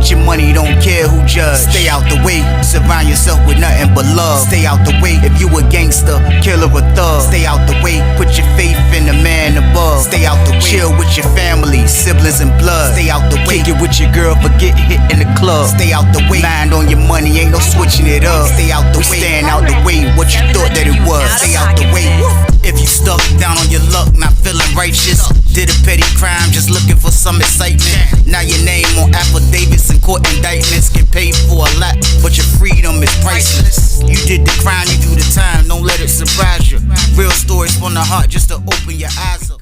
Get your money, don't care who judge. Stay out the way, surround yourself with nothing but love. Stay out the way, if you a gangster, killer or thug. Stay out the way, put your faith in the man above. Stay out the way, chill with your family, siblings and blood. Stay out the way, kick it with your girl, forget hit in the club. Stay out the way, mind on your money, ain't no switching it up. Stay out the way, stand out the way, what you thought that it was. Stay out the way. If you stuck down on your luck, not feeling righteous, did a petty crime, just looking for some excitement. Now your name on affidavits and court indictments, get paid for a lot, but your freedom is priceless. You did the crime, you do the time, don't let it surprise you. Real stories from the heart, just to open your eyes up.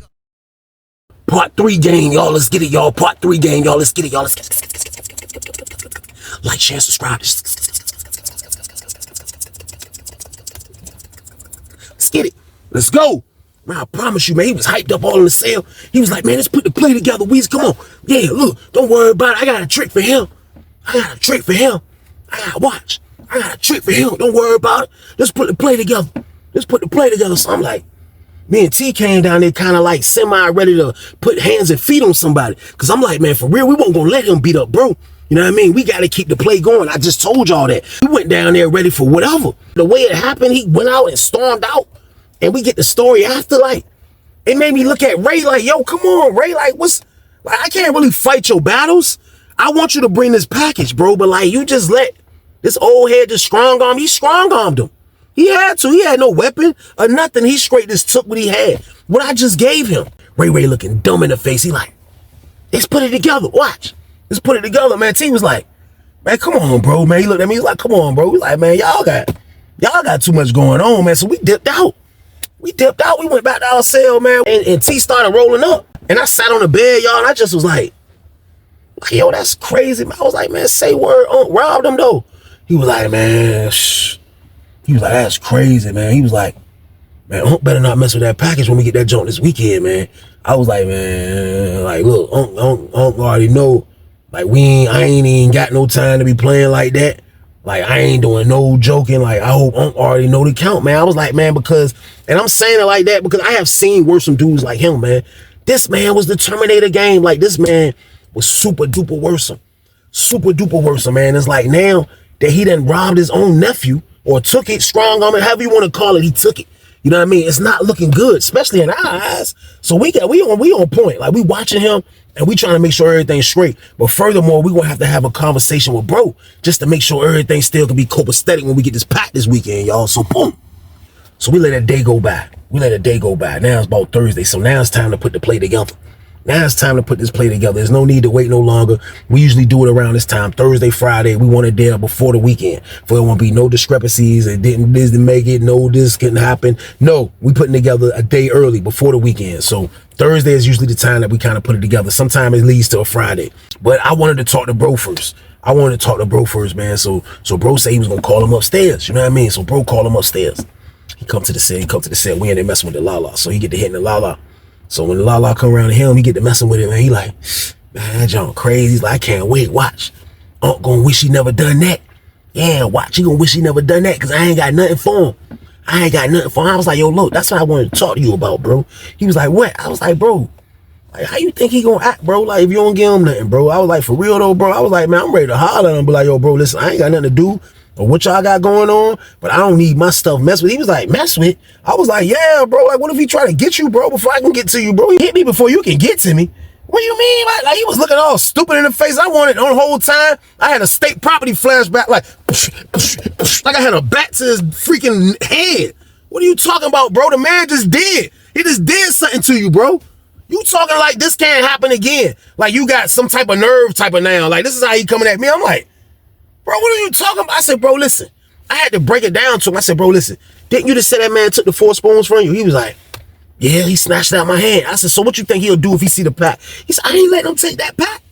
Part 3 gang, y'all. Let's get it, y'all. Part 3 gang, y'all. Let's get it, y'all. Let's get it. Like, share, subscribe. Let's get it. Let's go. Man, I promise you, man, he was hyped up all in the cell. He was like, man, let's put the play together, Weezy. Come on. Yeah, look, don't worry about it. I got a trick for him. I got a trick for him. I got to watch. I got a trick for him. Don't worry about it. Let's put the play together. Let's put the play together. So I'm like, me and T came down there kind of like semi-ready to put hands and feet on somebody. Because I'm like, man, for real, we won't going to let him beat up bro. You know what I mean? We got to keep the play going. I just told y'all that. We went down there ready for whatever. The way it happened, he went out and stormed out. And we get the story after, like, it made me look at Ray like, yo, come on, Ray, like, like, I can't really fight your battles. I want you to bring this package, bro, but, like, you just let this old head just strong-arm, he strong-armed him. He had to. He had no weapon or nothing. He straight just took what he had, what I just gave him. Ray looking dumb in the face. He like, let's put it together, watch. Let's put it together, man. T was like, man, come on, bro, man. He looked at me, he was like, come on, bro. We like, man, y'all got too much going on, man, so we dipped out. We went back to our cell, man, and T started rolling up. And I sat on the bed, y'all, and I just was like, yo, that's crazy, man. I was like, man, say word, robbed him, though. He was like, man, shh. He was like, that's crazy, man. He was like, man, Unc better not mess with that package when we get that joint this weekend, man. I was like, man, like, look, Unc already know, like, I ain't even got no time to be playing like that. Like, I ain't doing no joking. Like, I hope Unc already know the count, man. I was like, man, because, and I'm saying it like that because I have seen worse some dudes like him, man. This man was the Terminator game. Like, this man was super duper worrisome. Super duper worrisome, man. It's like now that he done robbed his own nephew or took it, strong arm it, however you want to call it, he took it. You know what I mean? It's not looking good, especially in our eyes. So we on point. Like, we watching him and we trying to make sure everything's straight. But furthermore, we gonna have a conversation with bro just to make sure everything still can be copacetic when we get this pack this weekend, y'all. So boom. So we let that day go by. Now it's about Thursday. So now it's time to put the play together. Now it's time to put this play together. There's no need to wait no longer. We usually do it around this time, Thursday, Friday. We want it there before the weekend. For there won't be no discrepancies. This didn't make it. No, this couldn't happen. No, we putting together a day early before the weekend. So Thursday is usually the time that we kind of put it together. Sometimes it leads to a Friday. But I wanted to talk to bro first. Man. So bro said he was going to call him upstairs. You know what I mean? So bro called him upstairs. He come to the set. We ain't there messing with the Lala. So he get to hitting the Lala. So when the Lala come around to him, he get to messing with him, and he like, man, that junk crazy. He's like, I can't wait, watch. Unc gonna wish he never done that. Yeah, watch, he gonna wish he never done that, because I ain't got nothing for him. I was like, yo, look, that's what I wanted to talk to you about, bro. He was like, what? I was like, bro, like, how you think he gonna act, bro? Like, if you don't give him nothing, bro. I was like, for real, though, bro. I was like, man, I'm ready to holler at him, be like, yo, bro, listen, I ain't got nothing to do or what y'all got going on, but I don't need my stuff messed with. He was like, mess with? I was like, yeah, bro, like, what if he try to get you, bro, before I can get to you, bro? He hit me before you can get to me. What do you mean? Like he was looking all stupid in the face. I wanted on the whole time. I had a state property flashback, like I had a bat to his freaking head. What are you talking about, bro? The man just did. He just did something to you, bro. You talking like this can't happen again. Like you got some type of nerve type of now. Like this is how he coming at me. I'm like, bro, what are you talking about? I said, bro, listen. I had to break it down to him. I said, bro, listen. Didn't you just say that man took the 4 spoons from you? He was like, yeah, he snatched it out my hand. I said, so what you think he'll do if he see the pack? He said, I ain't letting him take that pack.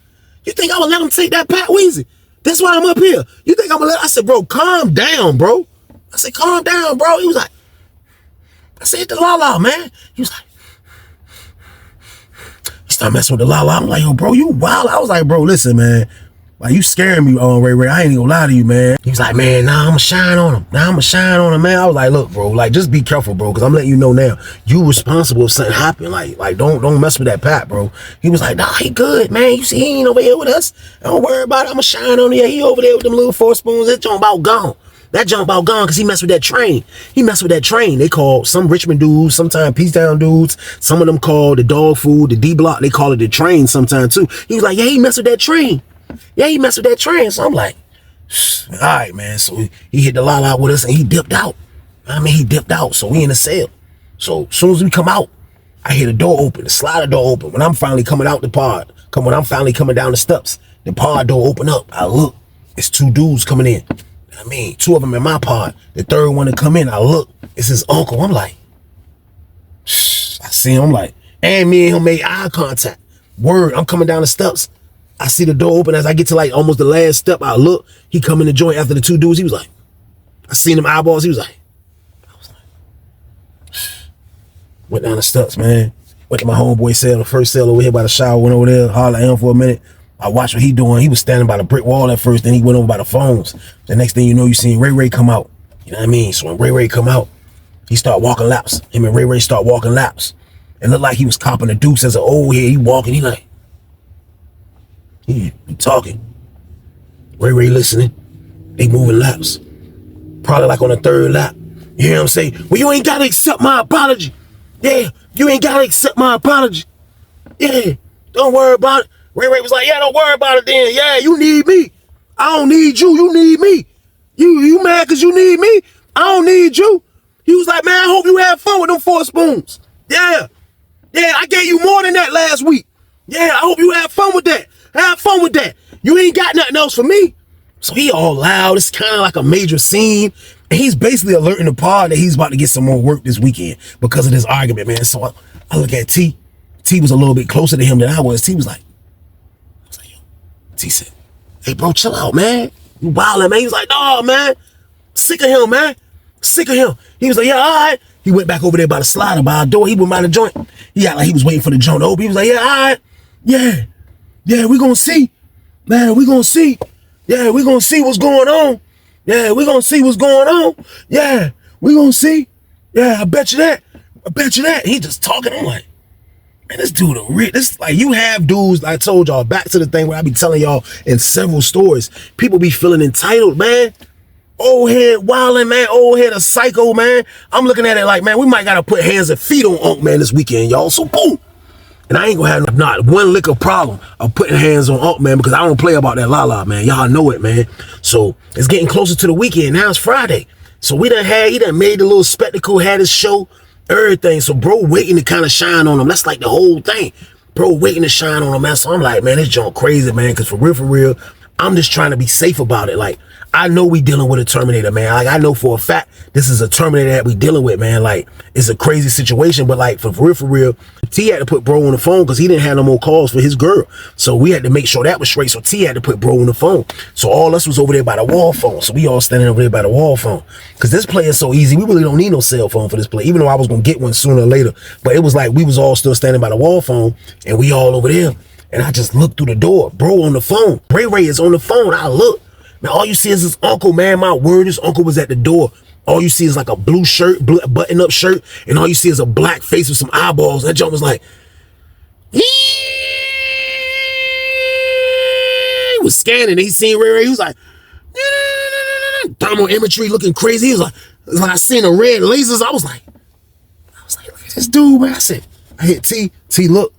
You think I'm gonna let him take that pack, Weezy? That's why I'm up here. You think I'm gonna let? I said, bro, calm down, bro. I said, calm down, bro. He was like, I said, hit the la-la, man. He was like, he started messing with the la-la. I'm like, yo, bro, you wild. I was like, bro, listen, man. Like, you scaring me, Ray Ray. I ain't gonna lie to you, man. He was like, man, nah, I'ma shine on him. Nah, I'ma shine on him, man. I was like, look, bro, like, just be careful, bro, because I'm letting you know now. You responsible if something happen. Like, don't mess with that Pat, bro. He was like, nah, he good, man. You see, he ain't over here with us. Don't worry about it. I'ma shine on him. Yeah, he over there with them little 4 spoons. That jump about gone. That jump about gone because he messed with that train. He messed with that train. They call some Richmond dudes, sometimes Peace Town dudes. Some of them call the dog food, the D block. They call it the train sometimes too. He was like, yeah, he messed with that train. Yeah, he messed with that train. So I'm like, all right, man. So he hit the la with us and he dipped out. I mean, he dipped out. So we in the cell. So as soon as we come out, I hear the door open, the slider door open. When I'm finally coming out the pod, when I'm finally coming down the steps, the pod door open up. I look, it's 2 dudes coming in. I mean, 2 of them in my pod. The third one to come in, I look, it's his uncle. I'm like, I see him, I'm like, and me and him made eye contact. Word, I'm coming down the steps. I see the door open. As I get to like almost the last step, I look. He come in the joint after the 2 dudes. He was like, I seen them eyeballs. He was like, I was like, went down the steps, man. Went to my homeboy cell, the first cell over here by the shower. Went over there, hollered at him for a minute. I watched what he doing. He was standing by the brick wall at first. Then he went over by the phones. The next thing you know, you seen Ray Ray come out. You know what I mean? So when Ray Ray come out, he start walking laps. Him and Ray Ray start walking laps. It looked like he was copping the deuce as an old head. He walking. He like, he talking. Ray Ray listening. They moving laps. Probably like on the 3rd lap. You hear him say, well, you ain't gotta accept my apology. Yeah, you ain't gotta accept my apology. Yeah, don't worry about it. Ray Ray was like, yeah, don't worry about it then. Yeah, you need me. I don't need you. You need me. You mad because you need me? I don't need you. He was like, man, I hope you had fun with them 4 spoons. Yeah. Yeah, I gave you more than that last week. Yeah, I hope you had fun with that. Have fun with that. You ain't got nothing else for me. So he all loud. It's kind of like a major scene. And he's basically alerting the pod that he's about to get some more work this weekend because of this argument, man. So I look at T. T was a little bit closer to him than I was. T was like, yo. T said, hey, bro, chill out, man. You wildin', man. He was like, no, man. Sick of him, man. Sick of him. He was like, yeah, all right. He went back over there by the slider, by our door. He went by the joint. He got like he was waiting for the joint to open. He was like, yeah, all right. Yeah. Yeah, we gonna see. Man, we gonna see. Yeah, we gonna see what's going on. Yeah, we gonna see what's going on. Yeah, we gonna see. Yeah, I bet you that. I bet you that. He just talking. I'm like, man, this dude a real. This like you have dudes. I told y'all back to the thing where I be telling y'all in several stories. People be feeling entitled, man. Old head wildin', man. Old head a psycho, man. I'm looking at it like, man, we might gotta put hands and feet on Unc, man, this weekend, y'all. So boom. And I ain't gonna have not one lick of problem of putting hands on Unc, man, because I don't play about that la-la, man. Y'all know it, man. So it's getting closer to the weekend. Now it's Friday. So he done made the little spectacle, had his show, everything. So bro waiting to kind of shine on him. That's like the whole thing. Bro waiting to shine on him, man. So I'm like, man, this junk crazy, man, because for real, I'm just trying to be safe about it. Like, I know we dealing with a Terminator, man. Like, I know for a fact this is a Terminator that we dealing with, man. Like, it's a crazy situation, but like, for real, T had to put bro on the phone because he didn't have no more calls for his girl. So we had to make sure that was straight. So T had to put bro on the phone. So all us was over there by the wall phone. So we all standing over there by the wall phone. Because this play is so easy. We really don't need no cell phone for this play, even though I was going to get one sooner or later. But it was like we was all still standing by the wall phone and we all over there. And I just looked through the door. Bro on the phone. Ray Ray is on the phone. I look. Man, all you see is his uncle, man. My word, his uncle was at the door. All you see is like a blue shirt, button-up shirt, and all you see is a black face with some eyeballs. That junk was like, he was scanning. He seen Ray Ray. He was like, thermal imagery looking crazy. He was like, it was like I seen the red lasers. I was like, look at this dude, man. I hit T. T, look.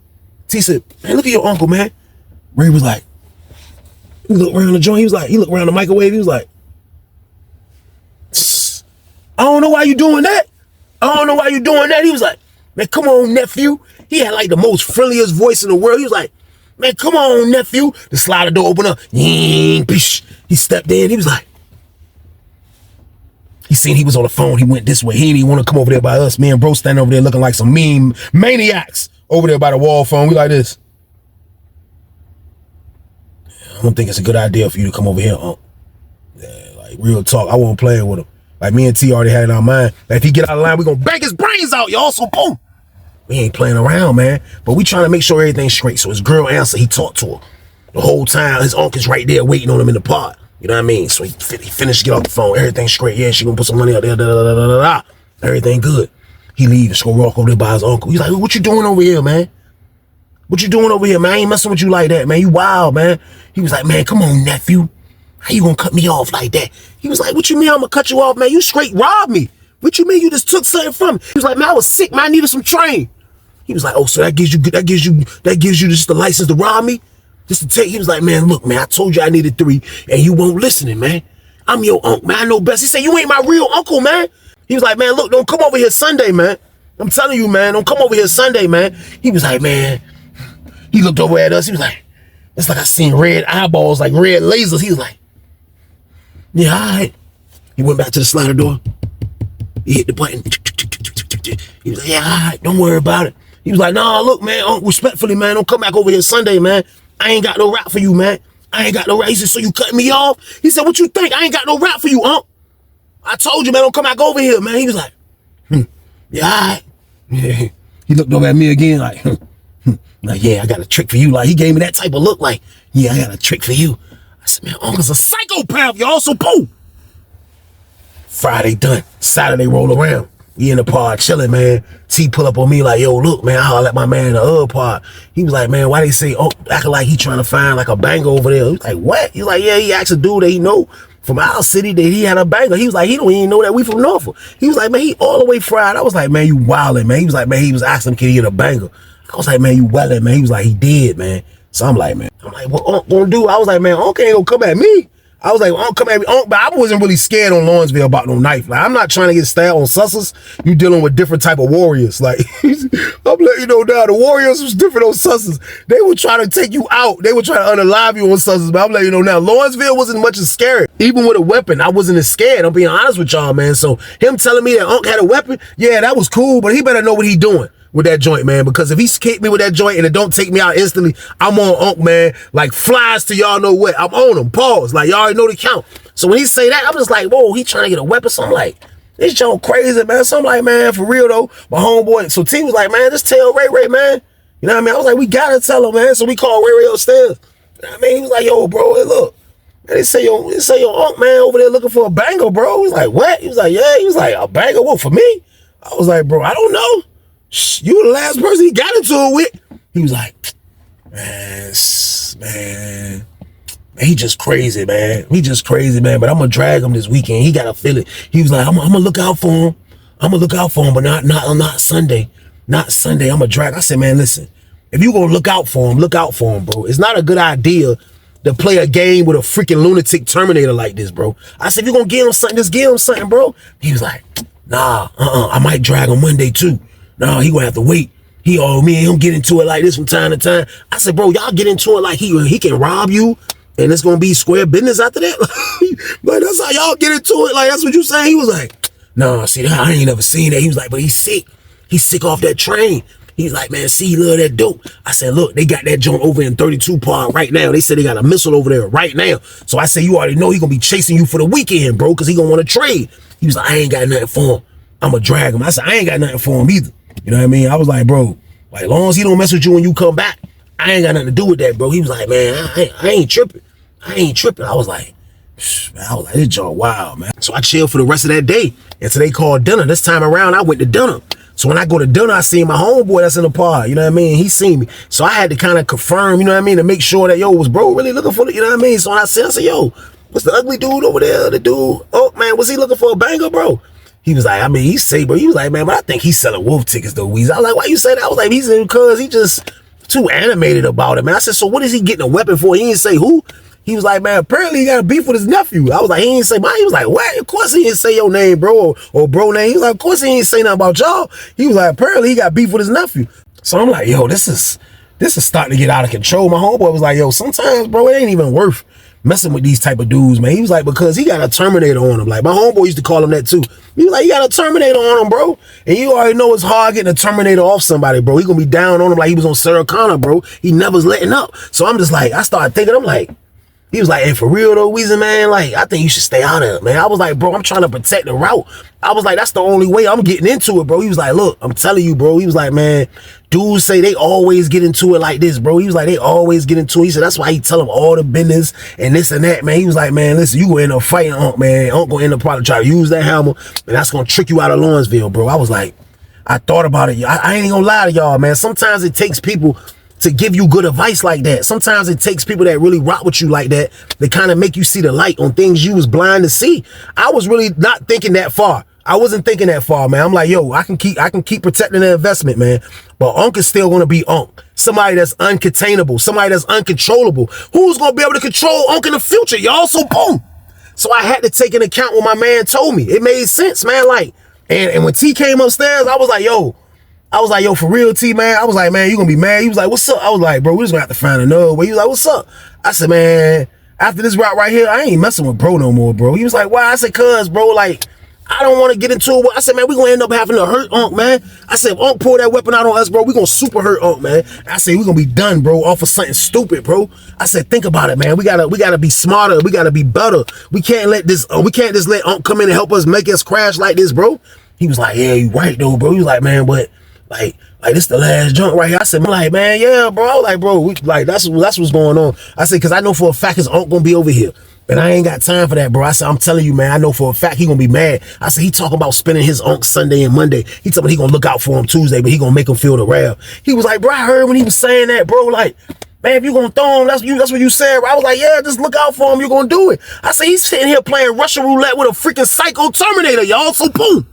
T said, man, look at your uncle, man. Ray was like, he looked around the joint. He looked around the microwave. He was like, I don't know why you doing that. I don't know why you doing that. He was like, man, come on, nephew. He had like the most friendliest voice in the world. He was like, man, come on, nephew. The slider door opened up. He stepped in. He was like, he seen he was on the phone. He went this way. He didn't even want to come over there by us. Me and bro standing over there looking like some mean maniacs over there by the wall phone. We like this. I don't think it's a good idea for you to come over here, Unc. Yeah, like real talk. I won't play with him. Like me and T already had it in our mind. Like if he get out of line, we gonna bang his brains out, y'all. So boom. We ain't playing around, man. But we trying to make sure everything's straight. So his girl answered, he talked to her. The whole time, his uncle's right there waiting on him in the pod. You know what I mean? So he finished, get off the phone. Everything's straight. Yeah, she gonna put some money out there. Da, da, da, da, da, da. Everything good. He leaves, go walk over there by his uncle. He's like, what you doing over here, man? What you doing over here, man? I ain't messing with you like that, man. You wild, man. He was like, man, come on, nephew. How you gonna cut me off like that? He was like, what you mean I'm gonna cut you off, man? You straight robbed me. What you mean you just took something from me? He was like, man, I was sick, man. I needed some train. He was like, oh, so that gives you just the license to rob me? Just to take. He was like, man, look, man, I told you I needed 3, and you won't listen, man. I'm your uncle, man. I know best. He said, you ain't my real uncle, man. He was like, man, look, don't come over here Sunday, man. I'm telling you, man, don't come over here Sunday, man. He was like, man. He looked over at us. He was like, it's like I seen red eyeballs, like red lasers. He was like, yeah, all right. He went back to the slider door. He hit the button. He was like, yeah, all right, don't worry about it. He was like, nah, look, man, respectfully, man, don't come back over here Sunday, man. I ain't got no rap for you, man. I ain't got no rap. He said, so you cutting me off? He said, what you think? I ain't got no rap for you, Unc. I told you, man, don't come back over here, man. He was like, yeah, all right. Yeah. He looked over at me again like, like, yeah, I got a trick for you. Like, he gave me that type of look like, yeah, I got a trick for you. I said, man, Uncle's a psychopath, y'all, so poo. Friday done. Saturday roll around. We in the pod chilling, man. T pull up on me like, yo, look, man, I holler at my man in the other pod. He was like, man, why they say, oh, acting like he trying to find like a banger over there? He was like, what? He was like, yeah, he asked a dude that he know from our city that he had a banger. He was like, he don't even know that we from Norfolk. He was like, man, he all the way fried. I was like, man, you wildin', man. He was like, man, he was asking him, can he get a banger? I was like, man, you wildin', man. He was like, he did, man. So I'm like, what Unc gonna do? I was like, man, Unc ain't gonna come at me. I was like, Unc, come at me. Unc, but I wasn't really scared on Lawrenceville about no knife. Like, I'm not trying to get stabbed on Susses. You dealing with different type of warriors. Like, I'm letting you know now, the warriors was different on Susses. They were trying to take you out. They were trying to unalive you on Susses, but I'm letting you know now, Lawrenceville wasn't much as scared. Even with a weapon, I wasn't as scared. I'm being honest with y'all, man. So him telling me that Unc had a weapon, yeah, that was cool, but he better know what he doing with that joint, man, because if he kick me with that joint and it don't take me out instantly, I'm on Unc, man, like flies to y'all know what. I'm on him, pause, like y'all already know the count. So when he say that, I'm just like, whoa, he trying to get a weapon. So I'm like, this joint crazy, man. So I'm like, man, for real though, my homeboy, so T was like, man, just tell Ray, man. You know what I mean? I was like, we gotta tell him, man. So we called Ray upstairs. You know what I mean? He was like, yo, bro, hey, look, man, they say your Unc, man, over there looking for a banger, bro. He was like, what? He was like, yeah. He was like, a banger? What, for me? I was like, bro, I don't know. You the last person he got into it with. He was like, man, he just crazy, man. He just crazy, man. But I'm gonna drag him this weekend. He gotta feel it. He was like, I'm gonna look out for him. I'm gonna look out for him, but not Sunday. Not Sunday. I'm gonna drag. I said, man, listen, if you gonna look out for him, bro. It's not a good idea to play a game with a freaking lunatic Terminator like this, bro. I said, if you gonna give him something, just give him something, bro. He was like, nah, I might drag him Monday too. No, he gonna have to wait. Me and him get into it like this from time to time. I said, bro, y'all get into it like he can rob you and it's gonna be square business after that. Like, that's how y'all get into it. Like, that's what you saying? He was like, nah, see, I ain't never seen that. He was like, but he's sick. He's sick off that train. He's like, man, see, he love that dope. I said, look, they got that joint over in 32 Park right now. They said they got a missile over there right now. So I said, you already know he gonna be chasing you for the weekend, bro, because he gonna want to trade. He was like, I ain't got nothing for him. I'm gonna drag him. I said, I ain't got nothing for him either. You know what I mean? I was like, bro, like, as long as he don't mess with you when you come back, I ain't got nothing to do with that, bro. He was like, man, I ain't tripping. I was like, this joint wild, man. So I chilled for the rest of that day until they called dinner. This time around, I went to dinner. So when I go to dinner, I see my homeboy that's in the pod. You know what I mean? He seen me. So I had to kind of confirm, you know what I mean, to make sure that, yo, was bro really looking for it? You know what I mean? So when I said, yo, what's the ugly dude over there? The dude, oh, man, was he looking for a banger, bro? He was like, I mean, he's safe, bro. He was like, man, but I think he's selling wolf tickets, though, Weezy. I was like, why you say that? I was like, he's because he just too animated about it, man. I said, so what is he getting a weapon for? He didn't say who. He was like, man, apparently he got a beef with his nephew. I was like, he didn't say mine. He was like, what? Of course he didn't say your name, bro, or bro name. He was like, of course he didn't say nothing about y'all. He was like, apparently he got beef with his nephew. So I'm like, yo, this is starting to get out of control. My homeboy was like, yo, sometimes, bro, it ain't even worth messing with these type of dudes, man. He was like, because he got a Terminator on him. Like, my homeboy used to call him that too. He was like, you got a Terminator on him, bro. And you already know it's hard getting a Terminator off somebody, bro. He gonna be down on him like he was on Sarah Connor, bro. He never's letting up. So I'm just like, I started thinking, I'm like, He was like, and for real though, Weezy, man, like, I think you should stay out of it, man. I was like, bro, I'm trying to protect the route. I was like, that's the only way I'm getting into it, bro. He was like, look, I'm telling you, bro. He was like, man, dudes say they always get into it like this, bro. He was like, they always get into it. He said, that's why he tell them all the business and this and that, man. He was like, man, listen, you gonna end up fighting Unc, man. Unc gonna end up probably try to use that hammer, and that's gonna trick you out of Lawrenceville, bro. I was like, I thought about it. I ain't gonna lie to y'all, man. Sometimes it takes people to give you good advice like that. Sometimes it takes people that really rock with you like that to kind of make you see the light on things you was blind to see. I was really not thinking that far. I wasn't thinking that far, man. I'm like, yo, I can keep protecting the investment, man. But Unc is still gonna be Unc. Somebody that's uncontainable, somebody that's uncontrollable. Who's gonna be able to control Unc in the future, y'all? So boom. So I had to take into account what my man told me. It made sense, man. Like, and when T came upstairs, I was like, yo, for real, T, man. I was like, man, you gonna be mad? He was like, what's up? I was like, bro, we just gonna have to find another way. He was like, what's up? I said, man, after this route right here, I ain't messing with bro no more, bro. He was like, why? I said, cuz, bro, like, I don't want to get into it. I said, man, we gonna end up having to hurt Unc, man. I said, if Unc pull that weapon out on us, bro, we gonna super hurt Unc, man. I said, we gonna be done, bro, off of something stupid, bro. I said, think about it, man. We gotta be smarter. We gotta be better. We can't just let Unc come in and help us make us crash like this, bro. He was like, yeah, you right though, bro. He was like, man, but like this the last junk right here. I said, I'm like, man, yeah, bro. I was like, bro, that's what's going on. I said, cause I know for a fact his Unc gonna be over here. And I ain't got time for that, bro. I said, I'm telling you, man, I know for a fact he gonna be mad. I said, he talking about spending his Unc Sunday and Monday. He told me he gonna look out for him Tuesday, but he gonna make him feel the wrath. He was like, bro, I heard when he was saying that, bro, like, man, if you gonna throw him, that's what you said, bro. I was like, yeah, just look out for him. You're gonna do it. I said, he's sitting here playing Russian roulette with a freaking psycho Terminator, y'all. So boom.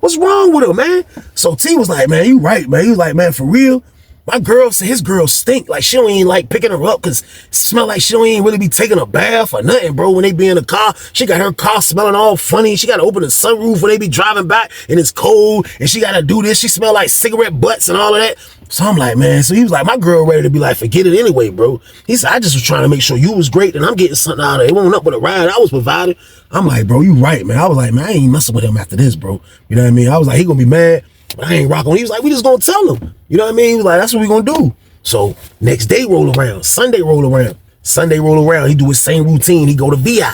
What's wrong with him, man? So T was like, man, you right, man. He was like, man, for real, my girl said his girl stink. Like, she don't even like picking her up because it smell like she don't even really be taking a bath or nothing, bro. When they be in the car, she got her car smelling all funny. She got to open the sunroof when they be driving back and it's cold. And she got to do this. She smell like cigarette butts and all of that. So I'm like, man. So he was like, my girl ready to be like, forget it anyway, bro. He said, I just was trying to make sure you was great and I'm getting something out of it. It went up with a ride I was provided. I'm like, bro, you right, man. I was like, man, I ain't messing with him after this, bro. You know what I mean? I was like, he gonna be mad, but I ain't rocking. He was like, we just gonna tell him. You know what I mean? He was like, that's what we gonna do. So next day roll around, Sunday roll around. He do his same routine. He go to VI.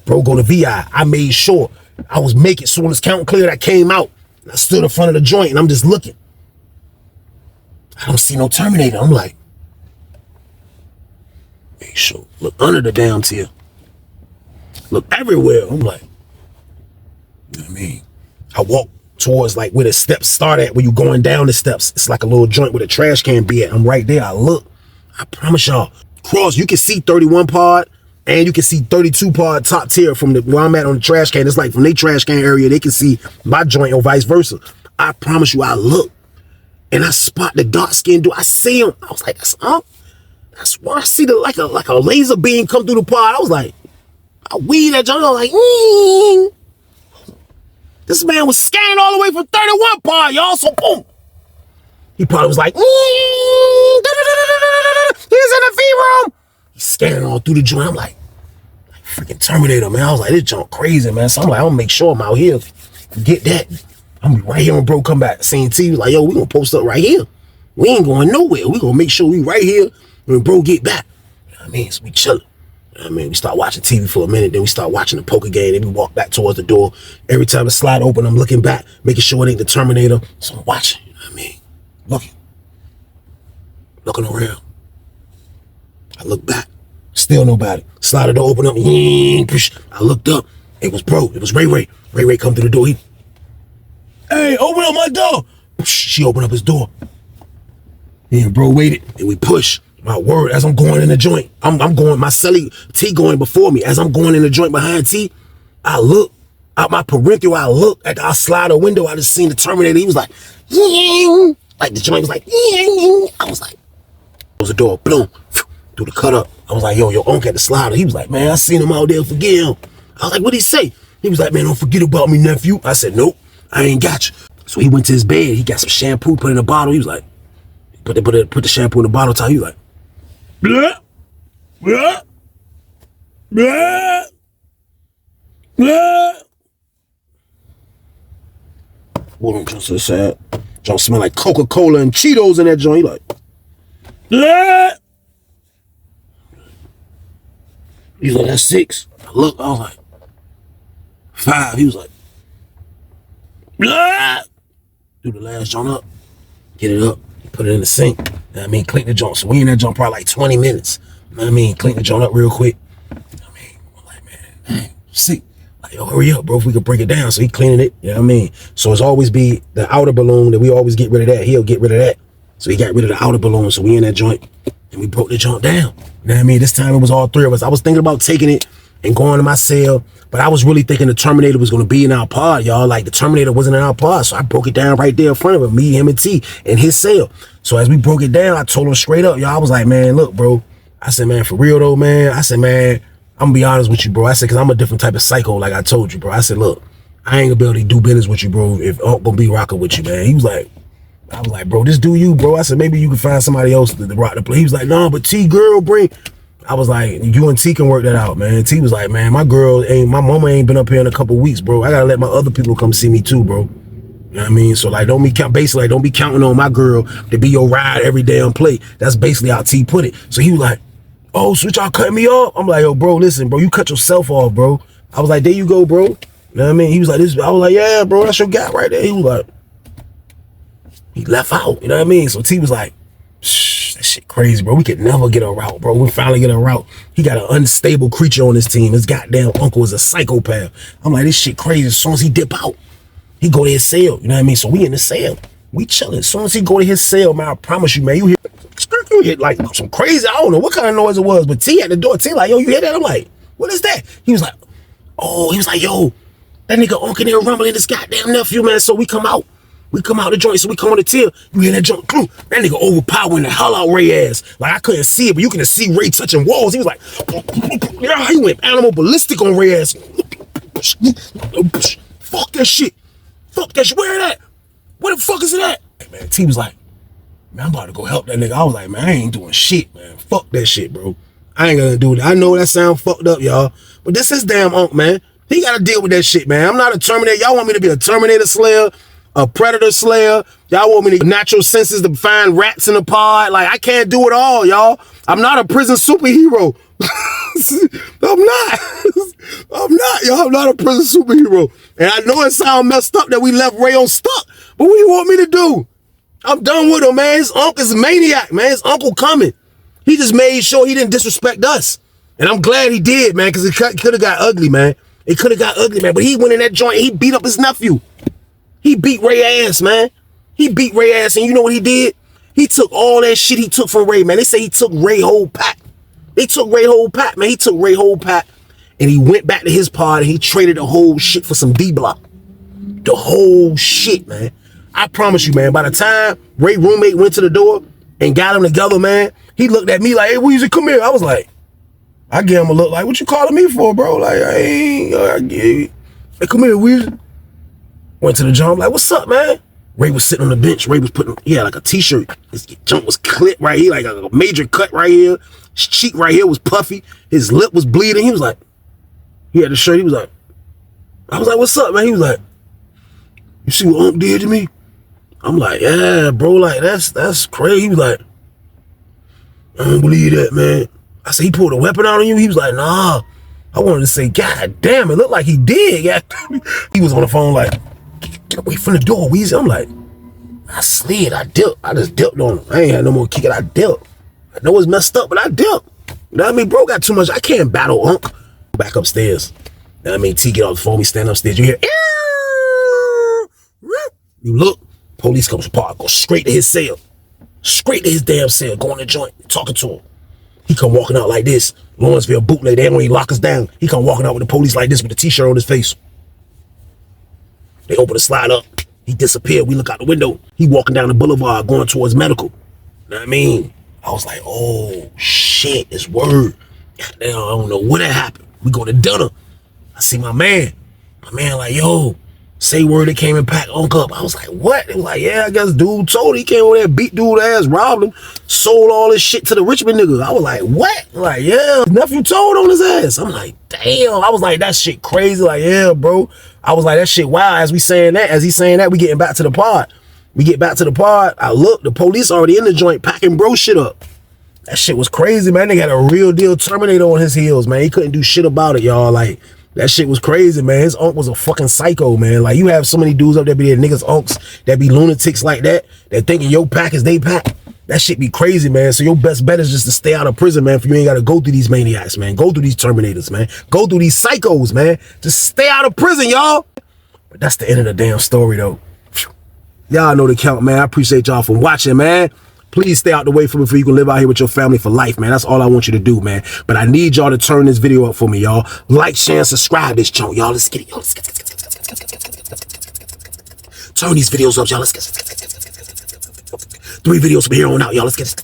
Bro, go to VI. I made sure I was making soon as count cleared, I came out. I stood in front of the joint and I'm just looking. I don't see no Terminator. I'm like, make sure. Look under the damn tier. Look everywhere. I'm like, you know what I mean? I walk towards like where the steps start at, where you going down the steps. It's like a little joint where the trash can be at. I'm right there. I look. I promise y'all. Cross, you can see 31 pod and you can see 32 pod top tier from where I'm at on the trash can. It's like from their trash can area, they can see my joint or vice versa. I promise you, I look. And I spot the dark skinned dude. I see him. I was like, that's why I see the like a laser beam come through the pod. I was like, I weed that joint. I was like, this man was scanning all the way from 31 pod, y'all. So boom. He probably was like, he's in the V room. He's scanning all through the joint. I'm like freaking Terminator, man. I was like, this joint crazy, man. So I'm like, I'm gonna make sure I'm out here. Get that. I'm gonna be right here when bro come back. Seeing TV like, yo, we gonna post up right here. We ain't going nowhere. We gonna make sure we right here when bro get back. You know what I mean? So we chilling. You know what I mean? We start watching TV for a minute, then we start watching the poker game, then we walk back towards the door. Every time the slide open, I'm looking back, making sure it ain't the Terminator. So I'm watching, you know what I mean? Looking around. I look back, still nobody. Slide the door open up, I looked up, it was bro, it was Ray Ray. Ray Ray come through the door, hey, open up my door. She opened up his door. And bro waited, and we push. My word, as I'm going in the joint, I'm going, my celly T going before me. As I'm going in the joint behind T, I look out my peripheral. I look at I slide a window. I just seen the Terminator. He was like, ying. Like the joint was like, ying. I was like, close the door, boom, through the cut up. I was like, yo, uncle at the slider. He was like, man, I seen him out there. Forget him. I was like, what'd he say? He was like, man, don't forget about me, nephew. I said, nope, I ain't got you. So he went to his bed. He got some shampoo, put in a bottle. He was like, put the shampoo in the bottle top. He was like, blah, blah, blah, blah. Hold on, just a sec. Don't smell like Coca-Cola and Cheetos in that joint. He like, blah. He was like, that's 6. I looked, I was like, 5. He was like, blah. Do the last joint up, get it up, put it in the sink. You know what I mean, clean the joint. So we in that joint probably like 20 minutes. You know what I mean, clean the joint up real quick. You know what I mean, I'm like, man, see, like, yo, hurry up, bro, if we could break it down. So he cleaning it, you know what I mean? So it's always be the outer balloon that we always get rid of that. He'll get rid of that. So he got rid of the outer balloon. So we in that joint and we broke the joint down. You know what I mean? This time it was all 3 of us. I was thinking about taking it and going to my cell, but I was really thinking the Terminator was going to be in our pod, y'all. Like, the Terminator wasn't in our pod, so I broke it down right there in front of him, me, him, and T, in his cell. So as we broke it down, I told him straight up, y'all, I was like, man, look, bro. I said, man, for real, though, man. I said, man, I'm going to be honest with you, bro. I said, because I'm a different type of psycho, like I told you, bro. I said, look, I ain't going to be able to do business with you, bro, if I'm going to be rocking with you, man. He was like, I was like, bro, just do you, bro. I said, maybe you can find somebody else to rock the play. He was like, no, but T, girl, bring... I was like, you and T can work that out, man. T was like, man, my mama ain't been up here in a couple weeks, bro. I gotta let my other people come see me too, bro. You know what I mean? So like, don't be counting on my girl to be your ride every damn play. That's basically how T put it. So he was like, oh, so y'all cutting me off? I'm like, yo, bro, listen, bro, you cut yourself off, bro. I was like, there you go, bro. You know what I mean? He was like, this. I was like, yeah, bro, that's your guy right there. He was like, he left out. You know what I mean? So T was like, shh, that shit crazy, bro. We could never get a route, bro. We finally get a route. He got an unstable creature on his team. His goddamn uncle is a psychopath. I'm like, this shit crazy. As soon as he dip out, he go to his cell. You know what I mean? So we in the cell. We chilling. As soon as he go to his cell, man, I promise you, man, you hit like some crazy, I don't know what kind of noise it was, but T at the door. T like, yo, you hear that? I'm like, what is that? He was like, oh, he was like, yo, that nigga uncle there rumbling his goddamn nephew, man. So we come out. We come out the joint, so we come on the tail. You hear that joint, that nigga overpowering the hell out Ray ass. Like, I couldn't see it, but you can see Ray touching walls. He was like, yeah, he went animal ballistic on Ray ass. Fuck that shit. Fuck that shit. Where that? Where the fuck is it at? Hey, man, T was like, man, I'm about to go help that nigga. I was like, man, I ain't doing shit, man. Fuck that shit, bro. I ain't gonna do that. I know that sound fucked up, y'all, but this is damn unk, man. He gotta deal with that shit, man. I'm not a Terminator. Y'all want me to be a Terminator slayer? A predator slayer? Y'all want me to natural senses to find rats in the pod? Like, I can't do it all, y'all. I'm not a prison superhero. I'm not, y'all. I'm not a prison superhero. And I know it sounds messed up that we left Ray on stuck, but what do you want me to do? I'm done with him, man. His uncle's a maniac, man. His uncle coming. He just made sure he didn't disrespect us. And I'm glad he did, man, because it could have got ugly, man. It could have got ugly, man. But he went in that joint and he beat up his nephew. He beat Ray ass, man. He beat Ray ass, and you know what he did? He took all that shit he took from Ray, man. They say he took Ray whole pack. They took Ray whole pack, man. He took Ray whole pack, and he went back to his pod, and he traded the whole shit for some D-block. The whole shit, man. I promise you, man, by the time Ray roommate went to the door and got them together, man, he looked at me like, hey, Weezy, come here. I was like, I gave him a look like, what you calling me for, bro? Like, hey, come here, Weezy. Went to the jump, like, what's up, man? Ray was sitting on the bench. Ray was he had like a t-shirt. His jump was clipped right here, like a major cut right here. His cheek right here was puffy. His lip was bleeding. He was like, he had the shirt. He was like, I was like, what's up, man? He was like, you see what Unc did to me? I'm like, yeah, bro, like, that's crazy. He was like, I don't believe that, man. I said, he pulled a weapon out on you? He was like, nah. I wanted to say, God damn, it looked like he did. Yeah. He was on the phone like, get away from the door, Weezy. I'm like, I slid, I dipped. I just dipped on him. I ain't had no more kick it, I dipped. I know it's messed up, but I dipped. You know what I mean? Bro got too much. I can't battle Unc. Back upstairs. You know what I mean? T get off the phone, we stand upstairs. You hear, you look, police comes apart, go straight to his cell. Straight to his damn cell, go in the joint, talking to him. He come walking out like this. Lawrenceville bootleg, they don't even lock us down. He come walking out with the police like this with a t-shirt on his face. They open the slide up. He disappeared. We look out the window. He walking down the boulevard going towards medical. You know what I mean? I was like, oh, shit, it's word. Goddamn, I don't know what happened. We go to dinner. I see my man. My man like, yo, say word they came and packed Unc up. I was like, what? They was like, yeah, I guess dude told he came over there, beat dude ass, robbed him, sold all this shit to the Richmond niggas. I was like, what? Like, yeah, nephew told on his ass. I'm like, damn. I was like, that shit crazy. Like, yeah, bro. I was like, that shit wild. As he's saying that, we getting back to the pod. We get back to the pod. I look, the police already in the joint packing bro shit up. That shit was crazy, man. They got a real deal Terminator on his heels, man. He couldn't do shit about it, y'all. Like, that shit was crazy, man. His uncle was a fucking psycho, man. Like, you have so many dudes up there be their niggas' unks that be lunatics like that thinking your pack is they pack. That shit be crazy, man. So your best bet is just to stay out of prison, man, for you ain't got to go through these maniacs, man. Go through these Terminators, man. Go through these psychos, man. Just stay out of prison, y'all. But that's the end of the damn story, though. Y'all know the count, man. I appreciate y'all for watching, man. Please stay out the way from me so you can live out here with your family for life, man. That's all I want you to do, man. But I need y'all to turn this video up for me, y'all. Like, share, and subscribe this channel, y'all. Let's get it, y'all. Let's get it. Turn these videos up, y'all. Let's get it. 3 videos from here on out, y'all. Let's get it.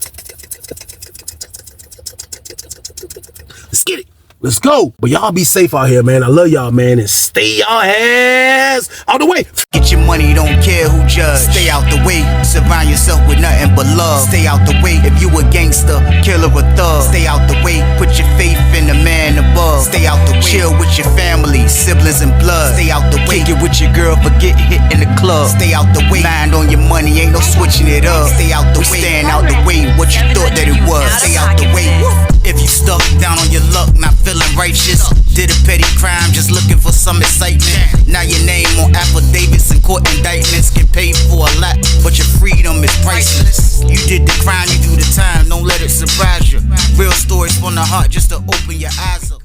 Let's get it. Let's go. But y'all be safe out here, man. I love y'all, man. And stay y'all ass out the way. Get your money, don't care who judge. Stay out the way, surround yourself with nothing but love. Stay out the way if you a gangster, killer or thug. Stay out the way, put your faith in the man above. Stay out the way, chill with your family, siblings and blood. Stay out the way, kick it with your girl, forget hit in the club. Stay out the way, mind on your money, ain't no switching it up. Stay out the way, stand out the way, what you thought that it was. Stay out the way. If you stuck down on your luck, not feeling righteous, did a petty crime, just looking for some excitement. Now your name on affidavits and court indictments, get paid for a lot, but your freedom is priceless. You did the crime, you do the time, don't let it surprise you. Real stories from the heart, just to open your eyes up.